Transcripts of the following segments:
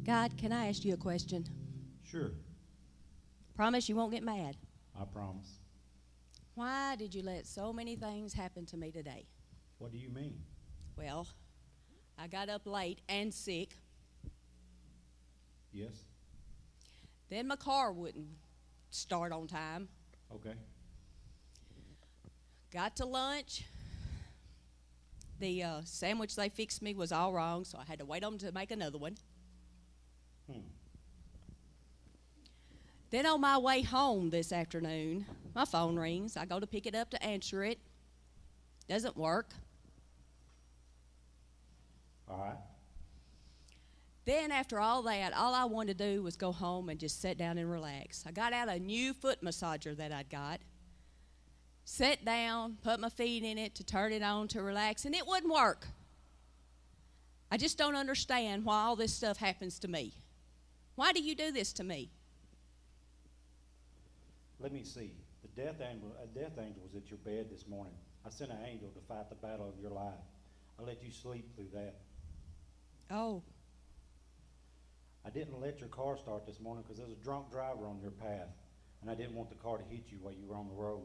God, can I ask you a question? Sure, Promise you won't get mad. I promise. Why did you let so many things happen to me today? What do you mean? Well, I got up late and sick. Yes? Then my car wouldn't start on time. Okay. Got to lunch. The sandwich they fixed me was all wrong, so I had to wait on them to make another one. Then on my way home this afternoon, my phone rings. I go to pick it up to answer it. Doesn't work. All right. Then after all that, all I wanted to do was go home and just sit down and relax. I got out a new foot massager that I'd got. Sat down, put my feet in it to turn it on to relax, and it wouldn't work. I just don't understand why all this stuff happens to me. Why do you do this to me? Let me see. A death angel was at your bed this morning. I sent an angel to fight the battle of your life. I let you sleep through that. Oh, I didn't let your car start this morning because there was a drunk driver on your path, and I didn't want the car to hit you while you were on the road.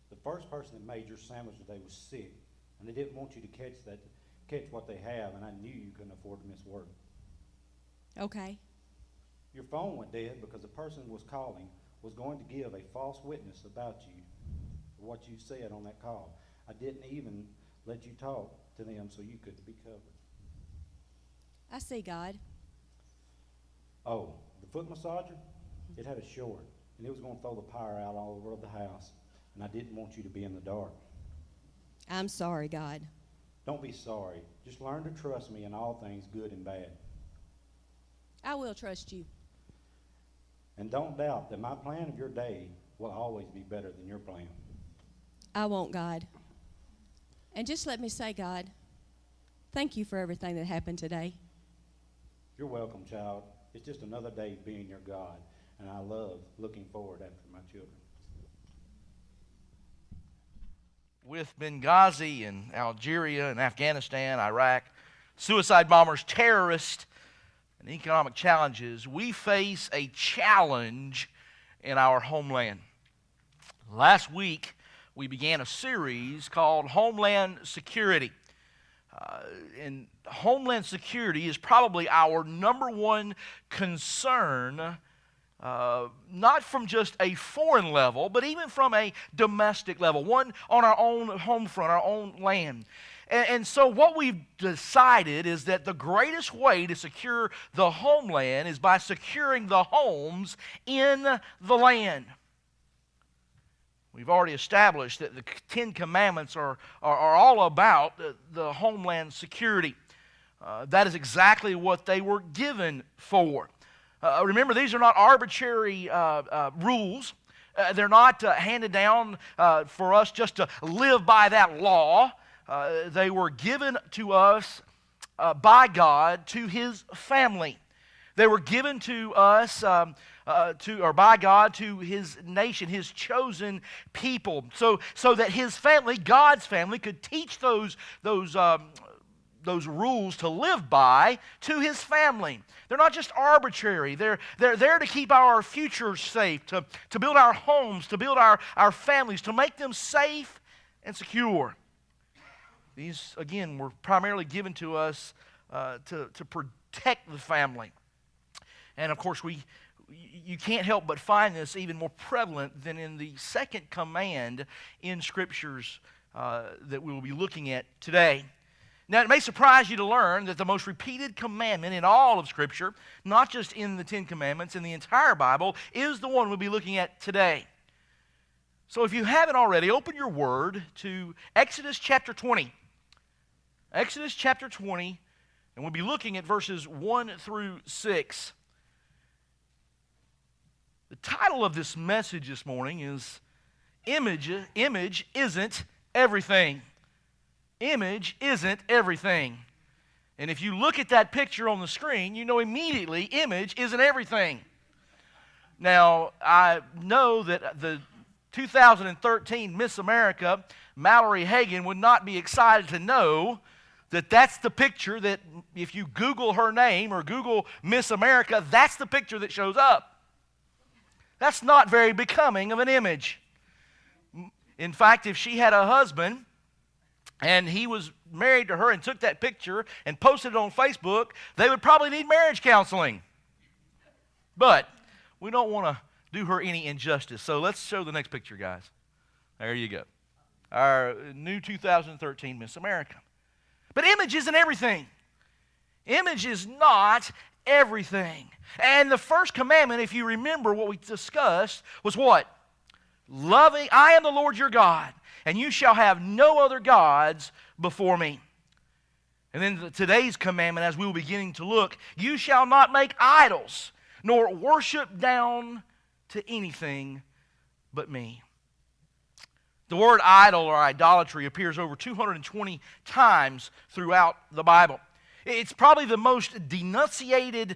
The first person that made your sandwich today was sick, and they didn't want you to catch what they have, and I knew you couldn't afford to miss work. okay. Your phone went dead because the person was calling was going to give a false witness about you for what you said on that call. I didn't even let you talk to them so you could be covered. I see, God. Oh, the foot massager, it had a short, and it was going to throw the power out all over the house, and I didn't want you to be in the dark. I'm sorry, God. Don't be sorry. Just learn to trust me in all things, good and bad. I will trust you. And don't doubt that my plan of your day will always be better than your plan. I won't, God. And just let me say, God, thank you for everything that happened today. You're welcome, child. It's just another day being your God, and I love looking forward after my children. With Benghazi and Algeria and Afghanistan, Iraq, suicide bombers, terrorists, and economic challenges, we face a challenge in our homeland. Last week, we began a series called Homeland Security. And Homeland Security is probably our number one concern, not from just a foreign level, but even from a domestic level, one on our own home front, our own land. And so what we've decided is that the greatest way to secure the homeland is by securing the homes in the land. We've already established that the Ten Commandments are all about the homeland security. That is exactly what they were given for. Remember, these are not arbitrary rules. They're not handed down for us just to live by that law. They were given to us by God to His family. They were given to us by God to His nation, His chosen people, so that His family, God's family, could teach those rules to live by to His family. They're not just arbitrary. They're there to keep our future safe, to build our homes, to build our families, to make them safe and secure. These, again, were primarily given to us to protect the family. And, of course, you can't help but find this even more prevalent than in the second command in Scriptures that we will be looking at today. Now, it may surprise you to learn that the most repeated commandment in all of Scripture, not just in the Ten Commandments, in the entire Bible, is the one we'll be looking at today. So if you haven't already, open your Word to Exodus chapter 20. Exodus chapter 20, and we'll be looking at verses 1 through 6. The title of this message this morning is Image Isn't Everything. Image isn't everything. And if you look at that picture on the screen, you know immediately image isn't everything. Now, I know that the 2013 Miss America, Mallory Hagan, would not be excited to know That's the picture that if you Google her name or Google Miss America, that's the picture that shows up. That's not very becoming of an image. In fact, if she had a husband and he was married to her and took that picture and posted it on Facebook, they would probably need marriage counseling. But we don't want to do her any injustice. So let's show the next picture, guys. There you go. Our new 2013 Miss America. But image isn't everything. Image is not everything. And the first commandment, if you remember what we discussed, was what? Loving, I am the Lord your God, and you shall have no other gods before me. And then today's commandment, as we will be beginning to look, you shall not make idols, nor worship down to anything but me. The word idol or idolatry appears over 220 times throughout the Bible. It's probably the most denunciated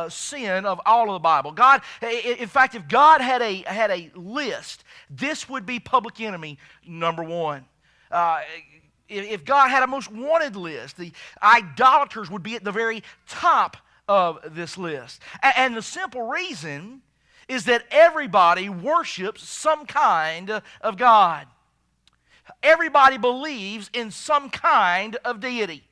sin of all of the Bible. God, in fact, if God had a list, this would be public enemy number one. If God had a most wanted list, the idolaters would be at the very top of this list. And the simple reason is that everybody worships some kind of God. Everybody believes in some kind of deity.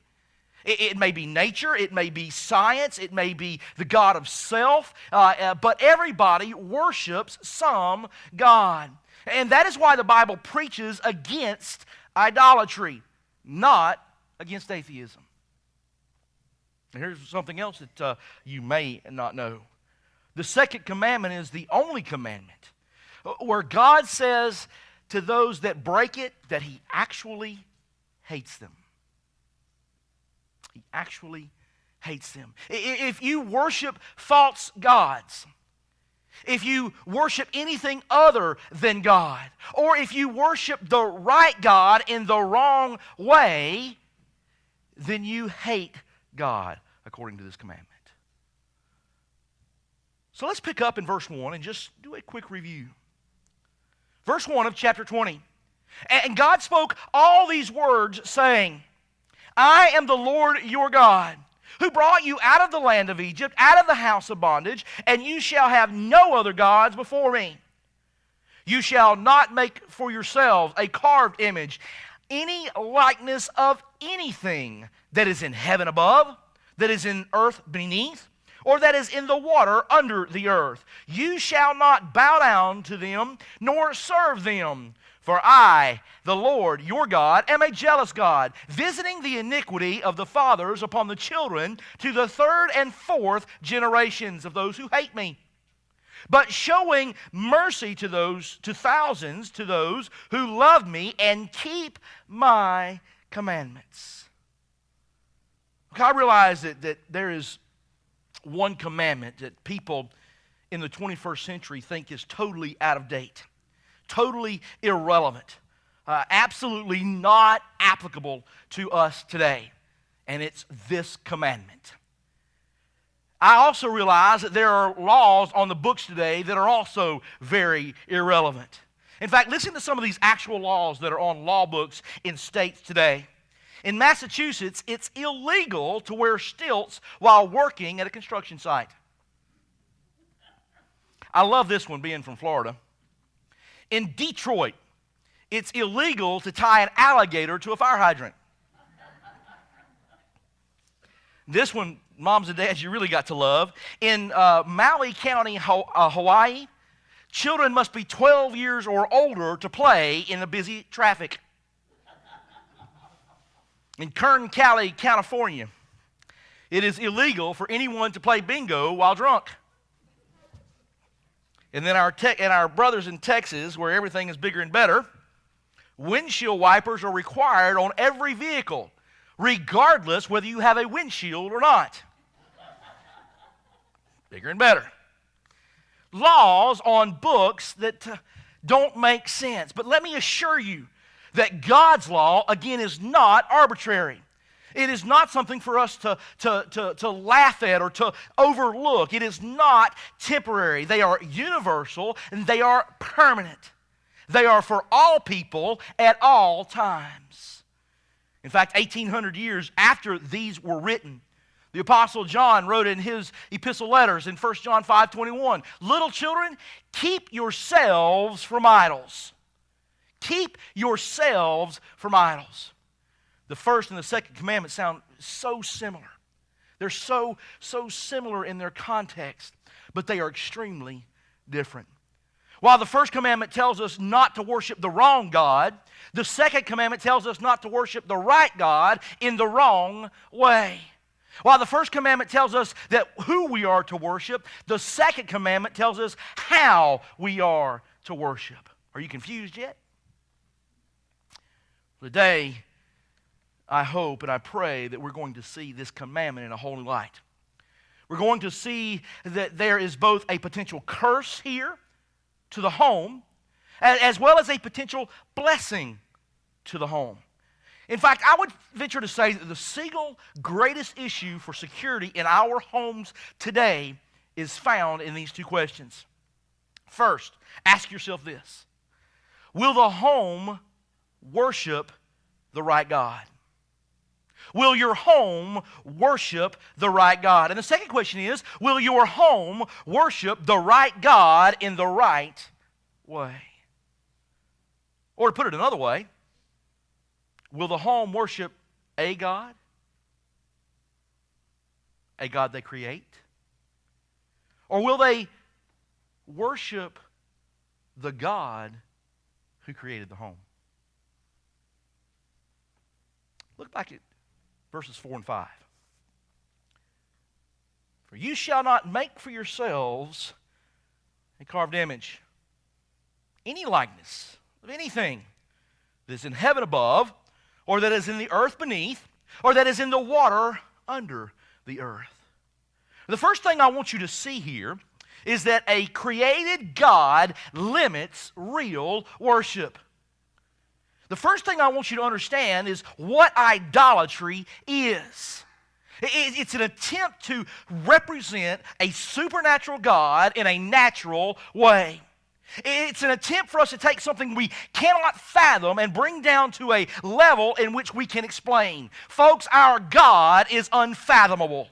It may be nature, it may be science, it may be the God of self, but everybody worships some God. And that is why the Bible preaches against idolatry, not against atheism. And here's something else that you may not know. The second commandment is the only commandment where God says to those that break it that He actually hates them. He actually hates them. If you worship false gods, if you worship anything other than God, or if you worship the right God in the wrong way, then you hate God according to this commandment. So let's pick up in verse 1 and just do a quick review. Verse 1 of chapter 20. And God spoke all these words, saying, I am the Lord your God, who brought you out of the land of Egypt, out of the house of bondage, and you shall have no other gods before me. You shall not make for yourselves a carved image, any likeness of anything that is in heaven above, that is in earth beneath, or that is in the water under the earth. You shall not bow down to them, nor serve them. For I, the Lord your God, am a jealous God, visiting the iniquity of the fathers upon the children to the third and fourth generations of those who hate me, but showing mercy to thousands, to those who love me and keep my commandments. I realize that there is one commandment that people in the 21st century think is totally out of date, totally irrelevant, absolutely not applicable to us today, and it's this commandment. I also realize that there are laws on the books today that are also very irrelevant. In fact, listen to some of these actual laws that are on law books in states today. In Massachusetts, it's illegal to wear stilts while working at a construction site. I love this one, being from Florida. In Detroit, it's illegal to tie an alligator to a fire hydrant. This one, moms and dads, you really got to love. In Maui County, Hawaii, children must be 12 years or older to play in the busy traffic. In Kern County, California, it is illegal for anyone to play bingo while drunk. And then our brothers in Texas, where everything is bigger and better, windshield wipers are required on every vehicle, regardless whether you have a windshield or not. Bigger and better. Laws on books that don't make sense. But let me assure you that God's law, again, is not arbitrary. It is not something for us to laugh at or to overlook. It is not temporary. They are universal and they are permanent. They are for all people at all times. In fact, 1,800 years after these were written, the Apostle John wrote in his epistle letters in 1 John 5:21, "Little children, keep yourselves from idols." Keep yourselves from idols. The first and the second commandment sound so similar. They're so similar in their context, but they are extremely different. While the first commandment tells us not to worship the wrong God, the second commandment tells us not to worship the right God in the wrong way. While the first commandment tells us that who we are to worship, the second commandment tells us how we are to worship. Are you confused yet? Today, I hope and I pray that we're going to see this commandment in a whole new light. We're going to see that there is both a potential curse here to the home, as well as a potential blessing to the home. In fact, I would venture to say that the single greatest issue for security in our homes today is found in these two questions. First, ask yourself this: will the home worship the right God? Will your home worship the right God? And the second question is, will your home worship the right God in the right way? Or to put it another way, will the home worship a God they create? Or will they worship the God who created the home? Look back at verses 4 and 5. "For you shall not make for yourselves a carved image, any likeness of anything that is in heaven above, or that is in the earth beneath, or that is in the water under the earth." The first thing I want you to see here is that a created God limits real worship. The first thing I want you to understand is what idolatry is. It's an attempt to represent a supernatural God in a natural way. It's an attempt for us to take something we cannot fathom and bring down to a level in which we can explain. Folks, our God is unfathomable.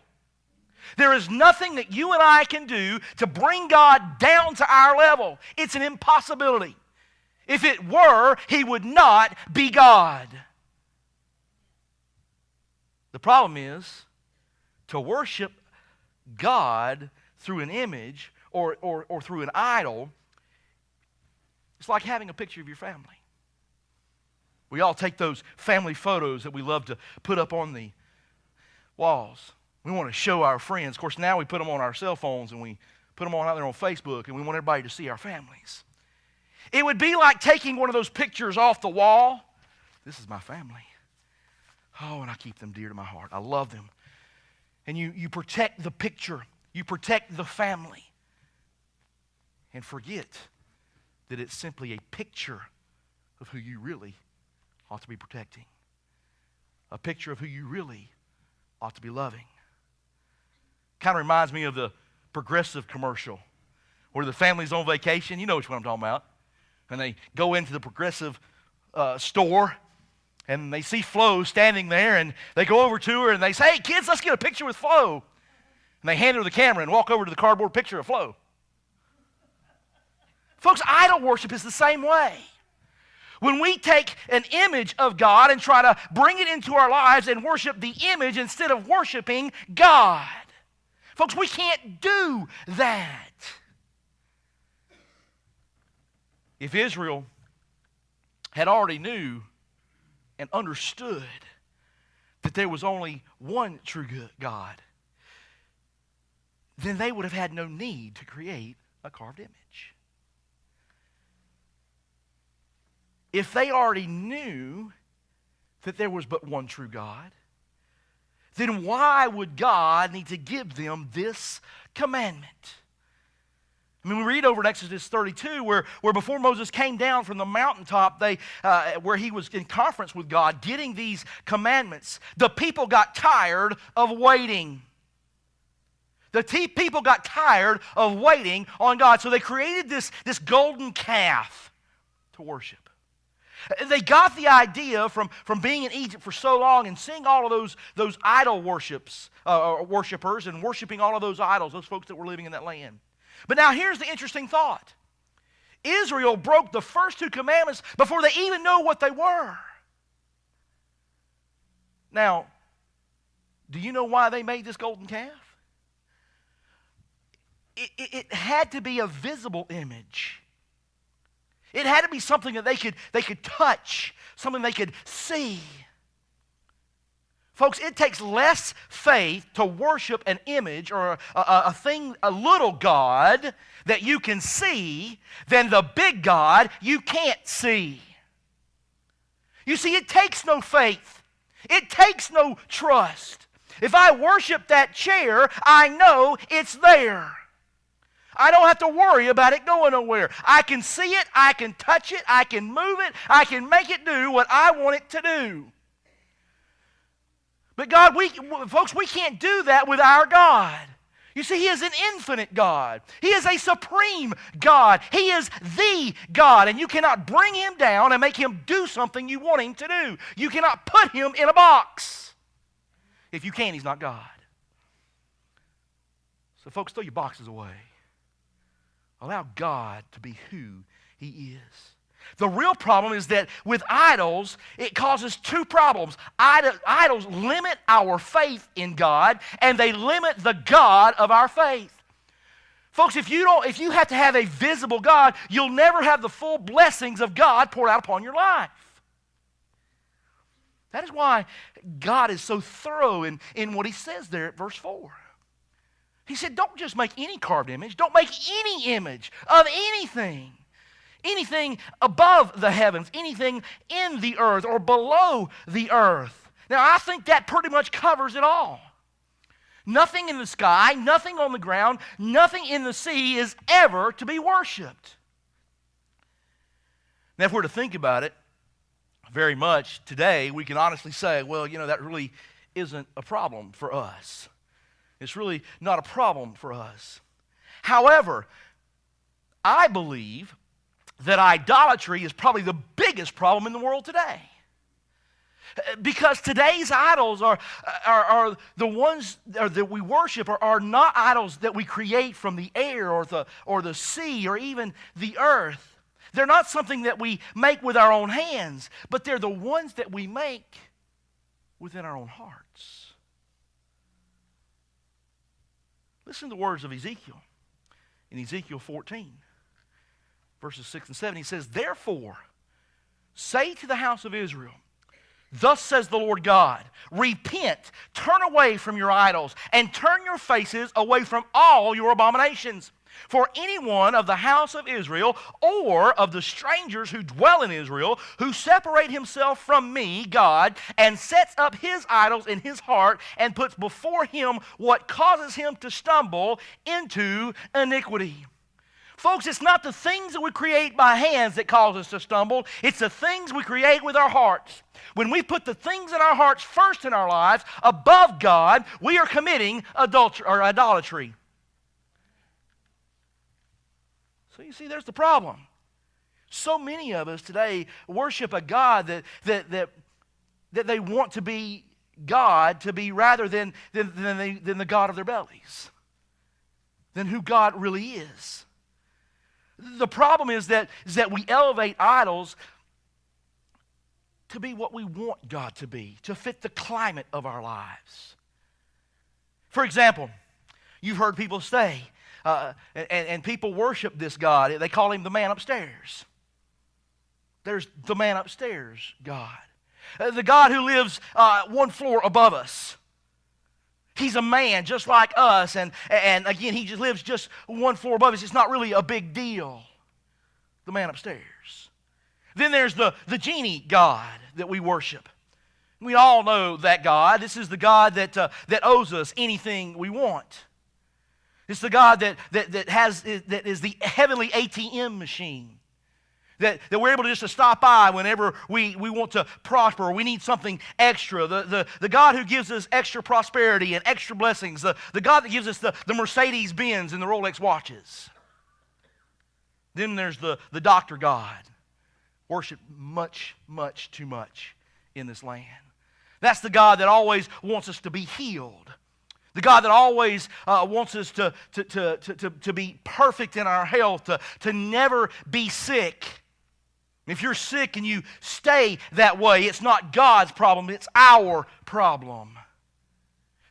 There is nothing that you and I can do to bring God down to our level. It's an impossibility. If it were, He would not be God. The problem is, to worship God through an image or through an idol, it's like having a picture of your family. We all take those family photos that we love to put up on the walls. We want to show our friends. Of course, now we put them on our cell phones and we put them out there on Facebook, and we want everybody to see our families. It would be like taking one of those pictures off the wall. This is my family. Oh, and I keep them dear to my heart. I love them. And you protect the picture. You protect the family. And forget that it's simply a picture of who you really ought to be protecting. A picture of who you really ought to be loving. Kind of reminds me of the Progressive commercial where the family's on vacation. You know which one I'm talking about. And they go into the Progressive store, and they see Flo standing there, and they go over to her and they say, "Hey kids, let's get a picture with Flo." And they hand her the camera and walk over to the cardboard picture of Flo. Folks, idol worship is the same way. When we take an image of God and try to bring it into our lives and worship the image instead of worshiping God. Folks, we can't do that. If Israel had already knew and understood that there was only one true God, then they would have had no need to create a carved image. If they already knew that there was but one true God, then why would God need to give them this commandment? I mean, we read over in Exodus 32 where before Moses came down from the mountaintop, where he was in conference with God, getting these commandments, the people got tired of waiting. People got tired of waiting on God, so they created this golden calf to worship. They got the idea from being in Egypt for so long and seeing all of those idol worshipers and worshiping all of those idols, those folks that were living in that land. But now here's the interesting thought. Israel broke the first 2 commandments before they even knew what they were. Now, do you know why they made this golden calf? It had to be a visible image. It had to be something that they could touch, something they could see. Folks, it takes less faith to worship an image or a thing, a little God that you can see than the big God you can't see. You see, it takes no faith. It takes no trust. If I worship that chair, I know it's there. I don't have to worry about it going nowhere. I can see it, I can touch it, I can move it, I can make it do what I want it to do. But God, folks, we can't do that with our God. You see, He is an infinite God. He is a supreme God. He is the God, and you cannot bring Him down and make Him do something you want Him to do. You cannot put Him in a box. If you can, He's not God. So folks, throw your boxes away. Allow God to be who He is. The real problem is that with idols, it causes 2 problems. Idols limit our faith in God, and they limit the God of our faith. Folks, if you have to have a visible God, you'll never have the full blessings of God poured out upon your life. That is why God is so thorough in what He says there at verse 4. He said, don't just make any carved image. Don't make any image of anything. Anything above the heavens, anything in the earth or below the earth. Now, I think that pretty much covers it all. Nothing in the sky, nothing on the ground, nothing in the sea is ever to be worshipped. Now, if we're to think about it very much today, we can honestly say, well, that really isn't a problem for us. It's really not a problem for us. However, I believe that idolatry is probably the biggest problem in the world today. Because today's idols are the ones that we worship are not idols that we create from the air or the sea or even the earth. They're not something that we make with our own hands, but they're the ones that we make within our own hearts. Listen to the words of Ezekiel. In Ezekiel 14, verses 6 and 7, he says, therefore, say to the house of Israel, thus says the Lord God, repent, turn away from your idols, and turn your faces away from all your abominations. For anyone of the house of Israel or of the strangers who dwell in Israel, who separate himself from me, God, and sets up his idols in his heart and puts before him what causes him to stumble into iniquity. Folks, it's not the things that we create by hands that cause us to stumble. It's the things we create with our hearts. When we put the things in our hearts first in our lives above God, we are committing idolatry. So you see, there's the problem. So many of us today worship a God that they want to be God to be rather than the God of their bellies, than who God really is. The problem is that we elevate idols to be what we want God to be, to fit the climate of our lives. For example, you've heard people say, and people worship this God. They call him the man upstairs. There's the man upstairs God. The God who lives one floor above us. He's a man just like us, and again, he just lives just one floor above us. It's not really a big deal. The man upstairs. Then there's the genie God that we worship. We all know that God. This is the God that owes us anything we want. It's the God that is the heavenly ATM machine. That we're able to just to stop by whenever we want to prosper or we need something extra. The God who gives us extra prosperity and extra blessings. The God that gives us the Mercedes-Benz and the Rolex watches. Then there's the doctor God. worship much, much too much in this land. That's the God that always wants us to be healed. The God that always wants us to be perfect in our health, to never be sick. If you're sick and you stay that way, it's not God's problem, it's our problem.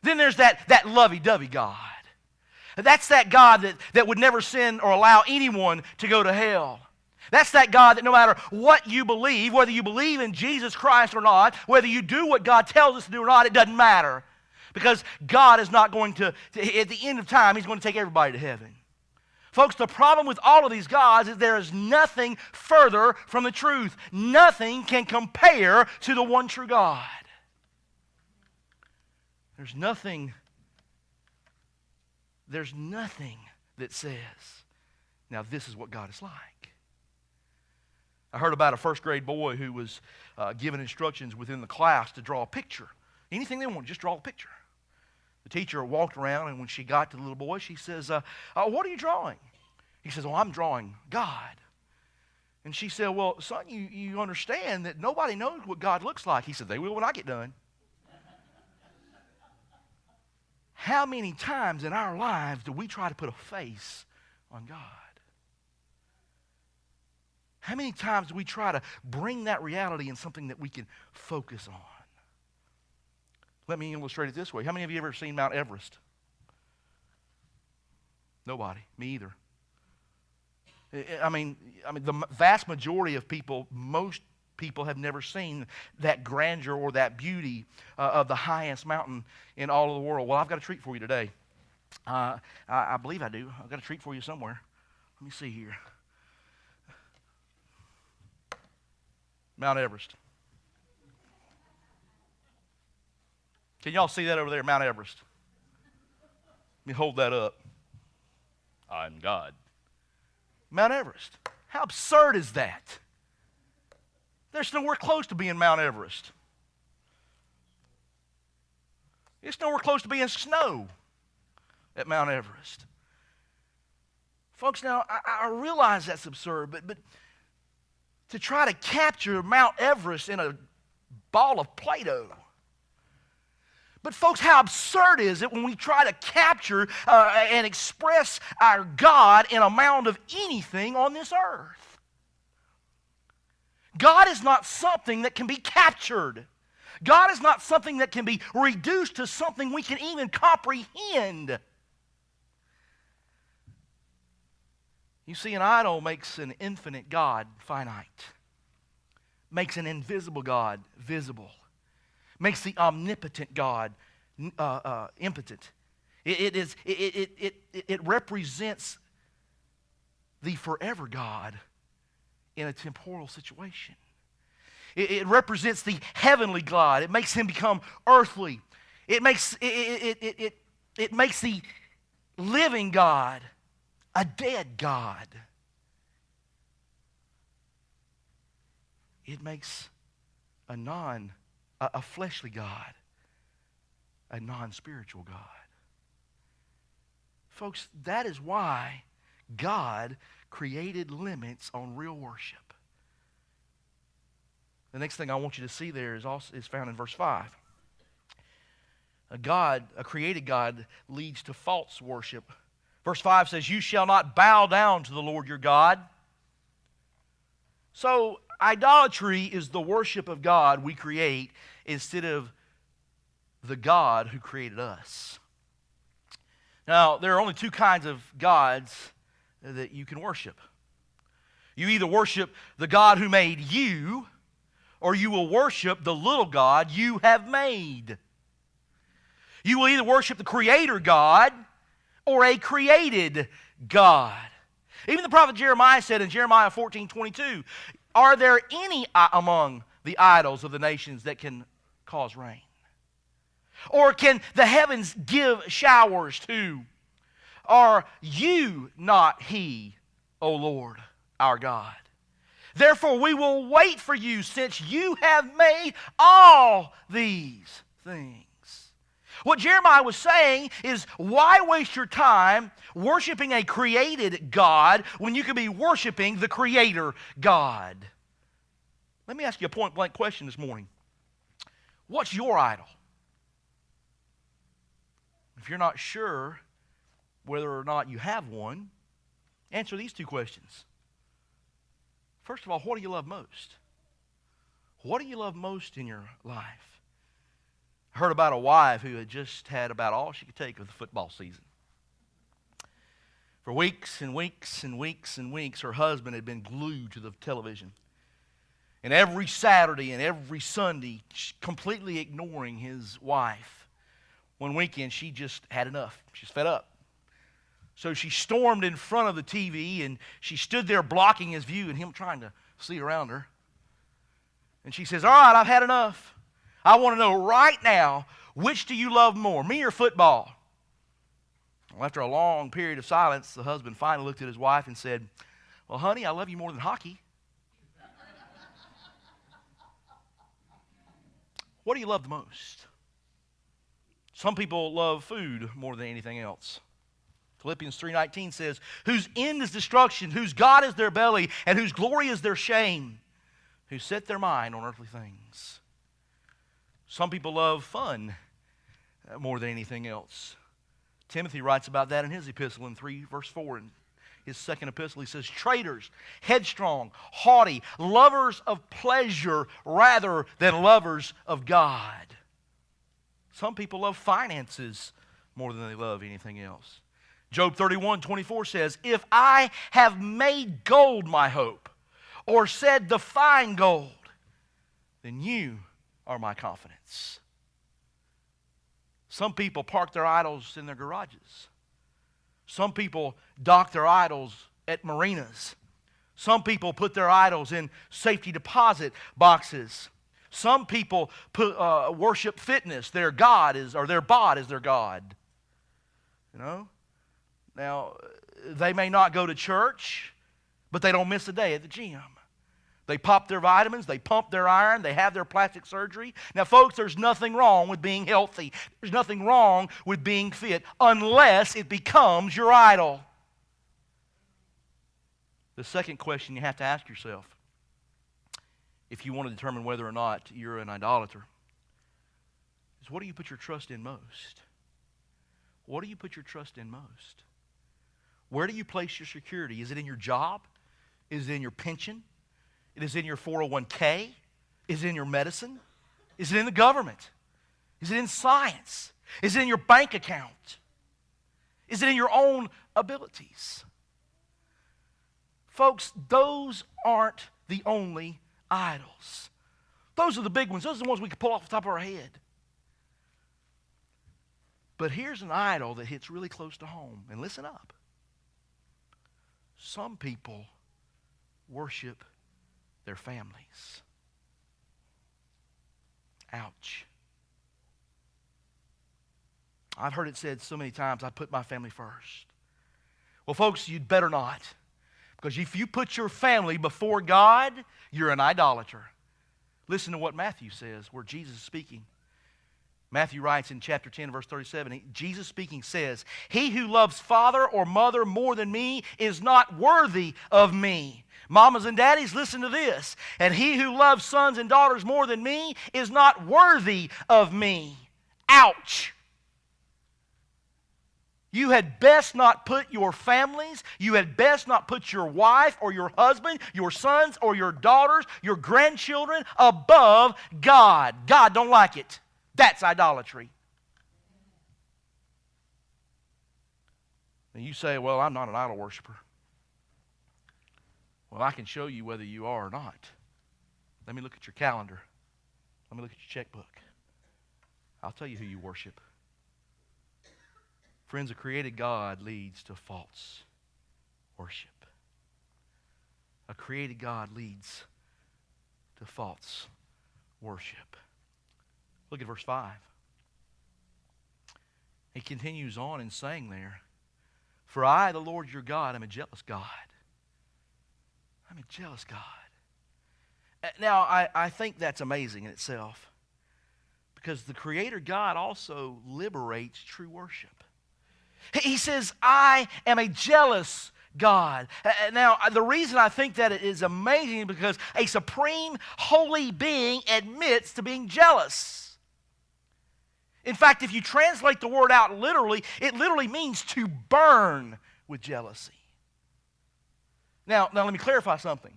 Then there's that lovey-dovey God. That's that God that would never sin or allow anyone to go to hell. That's that God that no matter what you believe, whether you believe in Jesus Christ or not, whether you do what God tells us to do or not, it doesn't matter. Because God is not going to, at the end of time, He's going to take everybody to heaven. Folks, the problem with all of these gods is there is nothing further from the truth. Nothing can compare to the one true God. There's nothing that says, now this is what God is like. I heard about a first grade boy who was given instructions within the class to draw a picture. Anything they wanted, just draw a picture. The teacher walked around, and when she got to the little boy, she says, what are you drawing? He says, I'm drawing God. And she said, well, son, you understand that nobody knows what God looks like. He said, they will when I get done. How many times in our lives do we try to put a face on God? How many times do we try to bring that reality in something that we can focus on? Let me illustrate it this way. How many of you ever seen Mount Everest? Nobody. Me either. I mean, the vast majority of people, most people have never seen that grandeur or that beauty of the highest mountain in all of the world. Well, I've got a treat for you today. I believe I do. I've got a treat for you somewhere. Let me see here. Mount Everest. Can y'all see that over there, Mount Everest? Let me hold that up. I'm God. Mount Everest. How absurd is that? There's nowhere close to being Mount Everest. It's nowhere close to being snow at Mount Everest. Folks, now, I realize that's absurd, but to try to capture Mount Everest in a ball of Play-Doh. But folks, how absurd is it when we try to capture and express our God in a mound of anything on this earth? God is not something that can be captured. God is not something that can be reduced to something we can even comprehend. You see, an idol makes an infinite God finite, makes an invisible God visible, makes the omnipotent God impotent. It represents the forever God in a temporal situation. It represents the heavenly God. It makes Him become earthly. It makes the living God a dead God. It makes a fleshly God a non-spiritual God. Folks, that is why God created limits on real worship. The next thing I want you to see there is found in verse 5. A created God leads to false worship. Verse 5 says, you shall not bow down to the Lord your God. So, idolatry is the worship of God we create instead of the God who created us. Now, there are only two kinds of gods that you can worship. You either worship the God who made you, or you will worship the little God you have made. You will either worship the Creator God or a created God. Even the prophet Jeremiah said in Jeremiah 14:22, are there any among the idols of the nations that can cause rain? Or can the heavens give showers too? Are you not He, O Lord, our God? Therefore we will wait for you, since you have made all these things. What Jeremiah was saying is, why waste your time worshiping a created God when you could be worshiping the Creator God? Let me ask you a point-blank question this morning. What's your idol? If you're not sure whether or not you have one, answer these two questions. First of all, what do you love most? What do you love most in your life? I heard about a wife who had just had about all she could take of the football season. For weeks and weeks and weeks and weeks, her husband had been glued to the television. And every Saturday and every Sunday, completely ignoring his wife. One weekend, she just had enough. She's fed up. So she stormed in front of the TV, and she stood there blocking his view and him trying to see around her. And she says, all right, I've had enough. I want to know right now, which do you love more, me or football? Well, after a long period of silence, the husband finally looked at his wife and said, well, honey, I love you more than hockey. What do you love the most? Some people love food more than anything else. Philippians 3:19 says, whose end is destruction, whose God is their belly, and whose glory is their shame, who set their mind on earthly things. Some people love fun more than anything else. Timothy writes about that in his epistle in 3 verse 4. In his second epistle, he says, traitors, headstrong, haughty, lovers of pleasure rather than lovers of God. Some people love finances more than they love anything else. Job 31:24 says, if I have made gold my hope, or said the fine gold, then you are my confidence. Some people park their idols in their garages. Some people dock their idols at marinas. Some people put their idols in safety deposit boxes. Some people worship fitness. Their God is, or their bod is their God. You know? Now, they may not go to church, but they don't miss a day at the gym. They pop their vitamins, they pump their iron, they have their plastic surgery. Now, folks, there's nothing wrong with being healthy. There's nothing wrong with being fit unless it becomes your idol. The second question you have to ask yourself, if you want to determine whether or not you're an idolater, is what do you put your trust in most? What do you put your trust in most? Where do you place your security? Is it in your job? Is it in your pension? Is it in your 401k? Is it in your medicine? Is it in the government? Is it in science? Is it in your bank account? Is it in your own abilities? Folks, those aren't the only idols. Those are the big ones. Those are the ones we can pull off the top of our head. But here's an idol that hits really close to home. And listen up. Some people worship their families. Ouch. I've heard it said so many times, I put my family first. Well, folks, you'd better not. Because if you put your family before God, you're an idolater. Listen to what Matthew says, where Jesus is speaking. Matthew writes in chapter 10, verse 37, Jesus speaking says, he who loves father or mother more than me is not worthy of me. Mamas and daddies, listen to this. And he who loves sons and daughters more than me is not worthy of me. Ouch. You had best not put your families, you had best not put your wife or your husband, your sons or your daughters, your grandchildren above God. God don't like it. That's idolatry. And you say, well, I'm not an idol worshiper. Well, I can show you whether you are or not. Let me look at your calendar. Let me look at your checkbook. I'll tell you who you worship. Friends, a created God leads to false worship. A created God leads to false worship. Look at verse 5. He continues on in saying there, for I, the Lord your God, am a jealous God. I'm a jealous God. Now, I think that's amazing in itself, because the Creator God also liberates true worship. He says, I am a jealous God. Now, the reason I think that it is amazing is because a supreme holy being admits to being jealous. In fact, if you translate the word out literally, it literally means to burn with jealousy. Now let me clarify something.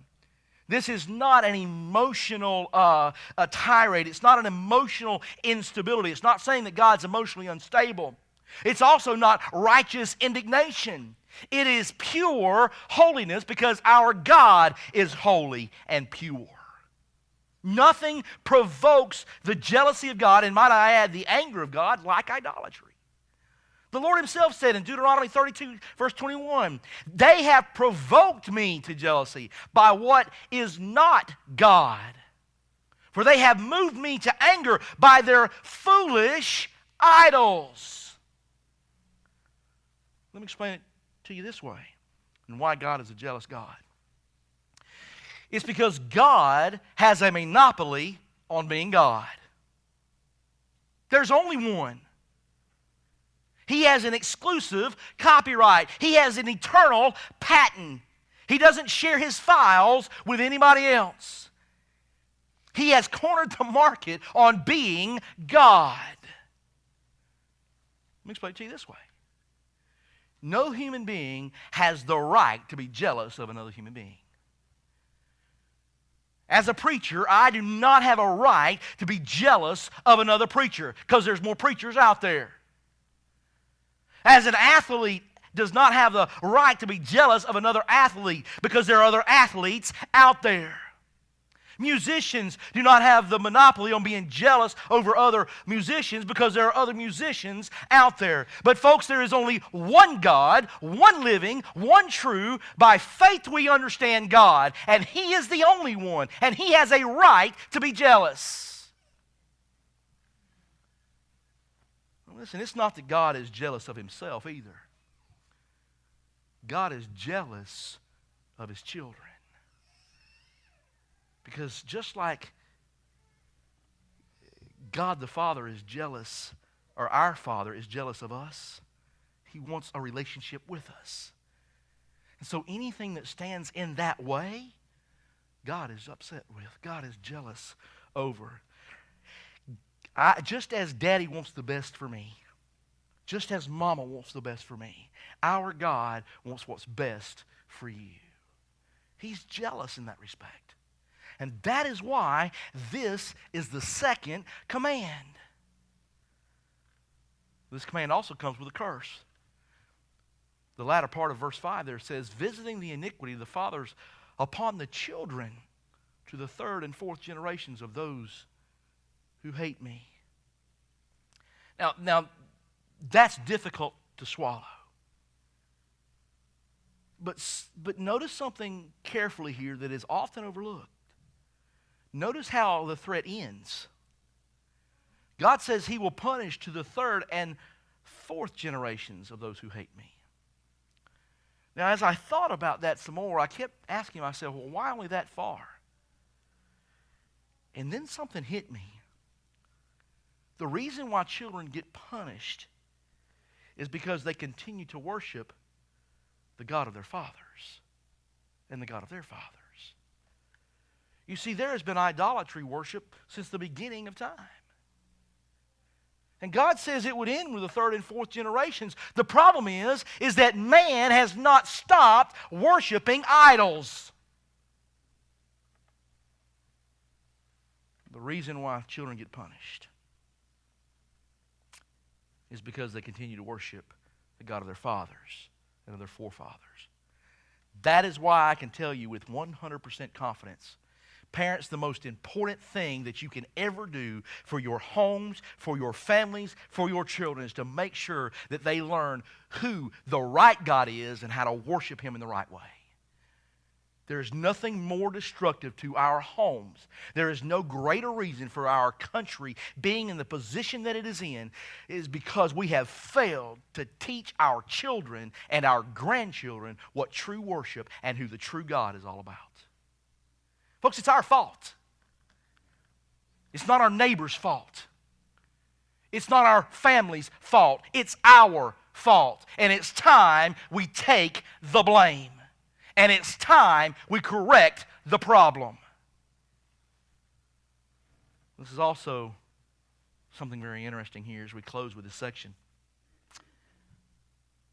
This is not an emotional tirade. It's not an emotional instability. It's not saying that God's emotionally unstable. It's also not righteous indignation. It is pure holiness because our God is holy and pure. Nothing provokes the jealousy of God, and might I add, the anger of God, like idolatry. The Lord himself said in Deuteronomy 32, verse 21, they have provoked me to jealousy by what is not God. For they have moved me to anger by their foolish idols. Let me explain it to you this way, and why God is a jealous God. It's because God has a monopoly on being God. There's only one. He has an exclusive copyright. He has an eternal patent. He doesn't share his files with anybody else. He has cornered the market on being God. Let me explain it to you this way. No human being has the right to be jealous of another human being. As a preacher, I do not have a right to be jealous of another preacher because there's more preachers out there. As an athlete does not have the right to be jealous of another athlete because there are other athletes out there. Musicians do not have the monopoly on being jealous over other musicians because there are other musicians out there. But folks, there is only one God, one living, one true. By faith we understand God, and He is the only one, and He has a right to be jealous. Listen, it's not that God is jealous of himself either. God is jealous of his children. Because just like God the Father is jealous, or our Father is jealous of us, He wants a relationship with us. And so anything that stands in that way, God is upset with. God is jealous over. Just as Daddy wants the best for me, just as Mama wants the best for me, our God wants what's best for you. He's jealous in that respect. And that is why this is the second command. This command also comes with a curse. The latter part of verse 5 there says, visiting the iniquity of the fathers upon the children to the third and fourth generations of those who hate me. Now that's difficult to swallow. But notice something carefully here that is often overlooked. Notice how the threat ends. God says He will punish to the third and fourth generations of those who hate me. Now, as I thought about that some more, I kept asking myself, well, why only that far? And then something hit me. The reason why children get punished is because they continue to worship the God of their fathers and the God of their fathers. You see, there has been idolatry worship since the beginning of time. And God says it would end with the third and fourth generations. The problem is that man has not stopped worshiping idols. The reason why children get punished is because they continue to worship the God of their fathers and of their forefathers. That is why I can tell you with 100% confidence, parents, the most important thing that you can ever do for your homes, for your families, for your children is to make sure that they learn who the right God is and how to worship Him in the right way. There is nothing more destructive to our homes. There is no greater reason for our country being in the position that it is in is because we have failed to teach our children and our grandchildren what true worship and who the true God is all about. Folks, it's our fault. It's not our neighbor's fault. It's not our family's fault. It's our fault. And it's time we take the blame. And it's time we correct the problem. This is also something very interesting here as we close with this section.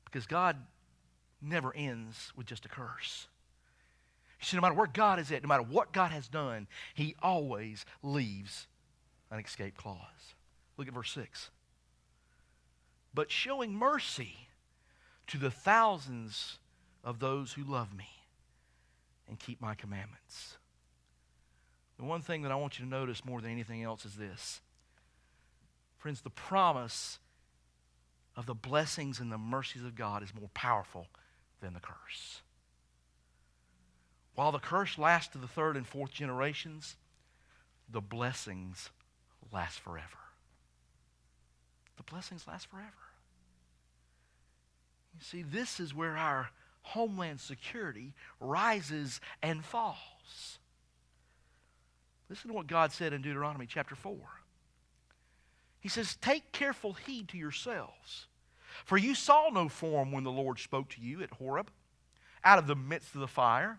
Because God never ends with just a curse. You see, no matter where God is at, no matter what God has done, He always leaves an escape clause. Look at verse 6. But showing mercy to the thousands of those who love me and keep my commandments. The one thing that I want you to notice more than anything else is this. Friends, the promise of the blessings and the mercies of God is more powerful than the curse. While the curse lasts to the third and fourth generations, the blessings last forever. The blessings last forever. You see, this is where our homeland security rises and falls. Listen to what God said in Deuteronomy chapter 4. He says, take careful heed to yourselves, for you saw no form when the Lord spoke to you at Horeb, out of the midst of the fire,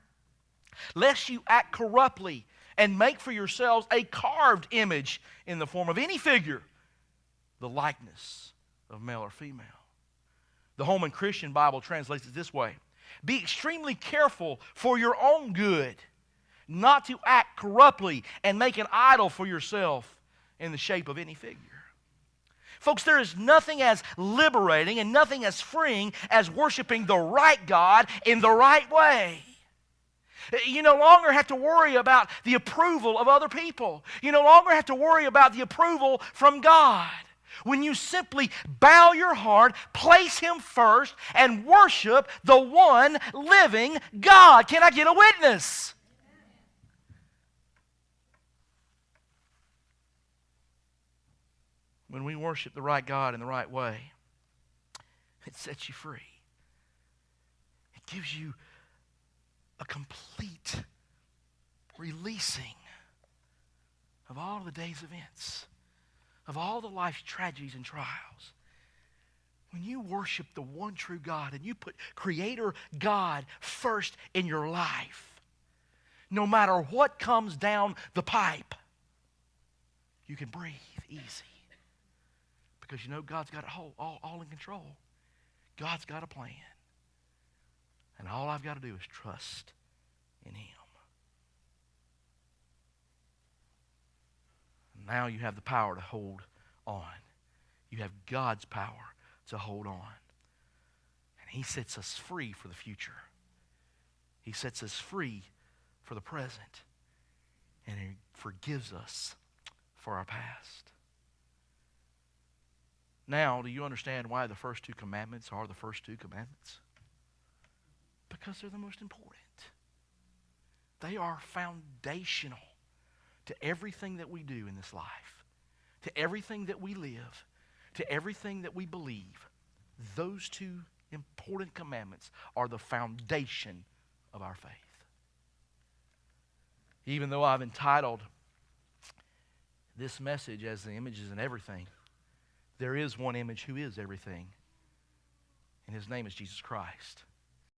lest you act corruptly and make for yourselves a carved image in the form of any figure, the likeness of male or female. The Holman Christian Bible translates it this way. Be extremely careful for your own good, not to act corruptly and make an idol for yourself in the shape of any figure. Folks, there is nothing as liberating and nothing as freeing as worshiping the right God in the right way. You no longer have to worry about the approval of other people. You no longer have to worry about the approval from God. When you simply bow your heart, place Him first, and worship the one living God. Can I get a witness? When we worship the right God in the right way, it sets you free. It gives you a complete releasing of all the day's events, of all the life's tragedies and trials. When you worship the one true God and you put Creator God first in your life, no matter what comes down the pipe, you can breathe easy. Because you know God's got it all in control. God's got a plan. And all I've got to do is trust in Him. Now you have the power to hold on. You have God's power to hold on. And He sets us free for the future. He sets us free for the present. And He forgives us for our past. Now, do you understand why the first two commandments are the first two commandments? Because they're the most important. They are foundational to everything that we do in this life, to everything that we live, to everything that we believe. Those two important commandments are the foundation of our faith. Even though I've entitled this message as the images and everything, there is one image who is everything, and His name is Jesus Christ.